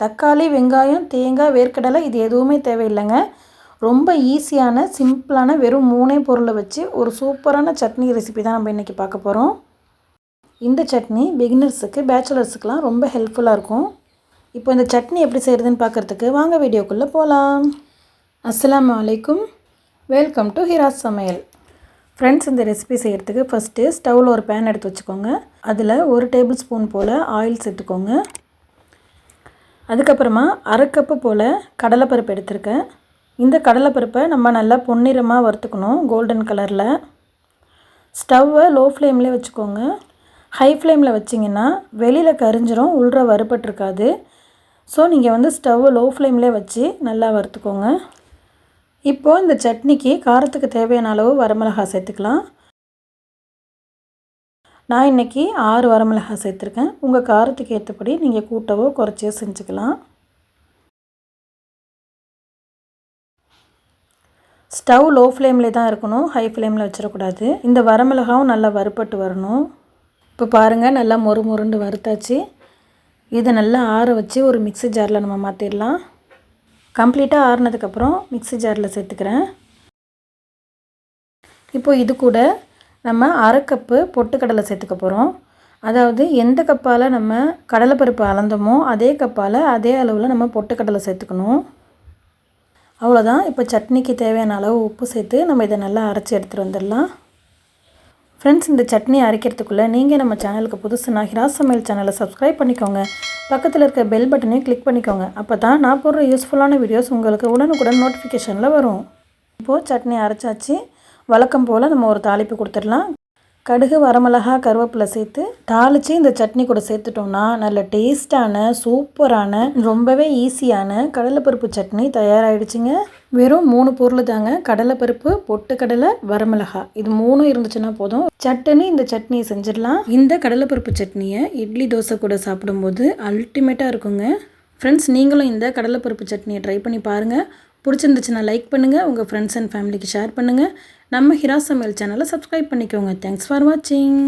தக்காளி, வெங்காயம், தேங்காய், வேர்க்கடலை இது எதுவுமே தேவையில்லைங்க. ரொம்ப ஈஸியான சிம்பிளான வெறும் 3 பொருளை வச்சு ஒரு சூப்பரான சட்னி ரெசிபி தான் நம்ம இன்றைக்கி பார்க்க போகிறோம். இந்த சட்னி பிகினர்ஸுக்கு, பேச்சுலர்ஸுக்கெலாம் ரொம்ப ஹெல்ப்ஃபுல்லாக இருக்கும். இப்போ இந்த சட்னி எப்படி செய்கிறதுன்னு பார்க்குறதுக்கு வாங்க வீடியோக்குள்ளே போகலாம். அஸ்ஸலாமு அலைக்கும், வெல்கம் டு ஹிராஸ் சமையல். ஃப்ரெண்ட்ஸ், இந்த ரெசிபி செய்கிறதுக்கு ஃபஸ்ட்டு ஸ்டவ்வில் ஒரு பேன் எடுத்து வச்சுக்கோங்க. அதில் 1 டேபிள் ஸ்பூன் போல் ஆயில் சேர்த்துக்கோங்க. அதுக்கப்புறமா 1/2 கப்பு போல் கடலைப்பருப்பு எடுத்திருக்கேன். இந்த கடலைப்பருப்பை நம்ம நல்லா பொன்னிறமாக வறுத்துக்கணும், கோல்டன் கலரில். ஸ்டவ்வை லோ ஃப்ளேம்லேயே வச்சுக்கோங்க. ஹை ஃப்ளேமில் வச்சிங்கன்னா வெளியில் கரிஞ்சிரும், உள்ற வறுபட்டிருக்காது. ஸோ நீங்கள் ஸ்டவ்வை லோ ஃப்ளேம்லேயே வச்சு நல்லா வறுத்துக்கோங்க. இப்போது இந்த சட்னிக்கு காரத்துக்கு தேவையான அளவு வரமிளகாய் சேர்த்துக்கலாம். நான் இன்றைக்கி 6 வரமிளகாய் சேர்த்துருக்கேன். உங்கள் காரத்துக்கு ஏற்றபடி நீங்கள் கூட்டவோ குறைச்சியோ செஞ்சுக்கலாம். ஸ்டவ் லோ ஃப்ளேம்லேயே தான் இருக்கணும், ஹை ஃப்ளேமில் வச்சிடக்கூடாது. இந்த வரமிளகாவும் நல்லா வறுப்பட்டு வரணும். இப்போ பாருங்கள், நல்லா மொறுண்டு வறுத்தாச்சு. இதை நல்லா ஆற வச்சு ஒரு மிக்ஸி ஜாரில் நம்ம மாற்றிடலாம். கம்ப்ளீட்டாக ஆறுனதுக்கப்புறம் மிக்ஸி ஜாரில் சேர்த்துக்கிறேன். இப்போ இது கூட நம்ம 1/2 கப்பு பொட்டுக்கடலை சேர்த்துக்க போகிறோம். அதாவது எந்த கப்பால் நம்ம கடலைப்பருப்பு அளந்தோமோ அதே கப்பால் அதே அளவில் நம்ம பொட்டுக்கடலை சேர்த்துக்கணும். அவ்வளோதான். இப்போ சட்னிக்கு தேவையான அளவு உப்பு சேர்த்து நம்ம இதை நல்லா அரைச்சி எடுத்துகிட்டு வந்துடலாம். ஃப்ரெண்ட்ஸ், இந்த சட்னி அரைக்கிறதுக்குள்ளே நீங்கள் நம்ம சேனலுக்கு புதுசுனா ஹிராஸ் சமையல் சேனலை சப்ஸ்கிரைப் பண்ணிக்கோங்க. பக்கத்தில் இருக்க பெல் பட்டனையும் கிளிக் பண்ணிக்கோங்க. அப்போ தான் நான் போடுற யூஸ்ஃபுல்லான வீடியோஸ் உங்களுக்கு உடனுக்குடன் நோட்டிஃபிகேஷனில் வரும். இப்போது சட்னி அரைச்சாச்சு. வழக்கம் போல் நம்ம ஒரு தாளிப்பு கொடுத்துடலாம். கடுகு, வரமிளகா, கருவேப்பிலை சேர்த்து தாளித்து இந்த சட்னி கூட சேர்த்துட்டோம்னா நல்ல டேஸ்ட்டான, சூப்பரான, ரொம்பவே ஈஸியான கடலைப்பருப்பு சட்னி தயாராகிடுச்சுங்க. வெறும் 3 பொருள் தாங்க. கடலைப்பருப்பு, பொட்டுக்கடலை, வரமிளகா, இது 3 இருந்துச்சுன்னா போதும். சட்னி இந்த சட்னியை செஞ்சிடலாம். இந்த கடலைப்பருப்பு சட்னியை இட்லி, தோசை கூட சாப்பிடும்போது அல்டிமேட்டாக இருக்குங்க. ஃப்ரெண்ட்ஸ், நீங்களும் இந்த கடலைப்பருப்பு சட்னியை ட்ரை பண்ணி பாருங்கள். பிடிச்சிருந்துச்சுன்னா லைக் பண்ணுங்கள், உங்கள் ஃப்ரெண்ட்ஸ் அண்ட் ஃபேமிலிக்கு ஷேர் பண்ணுங்கள். நம்ம ஹிராஸ் சமையல் சேனலை சப்ஸ்கிரைப் பண்ணிக்கோங்க. தேங்க்ஸ் ஃபார் வாட்சிங்.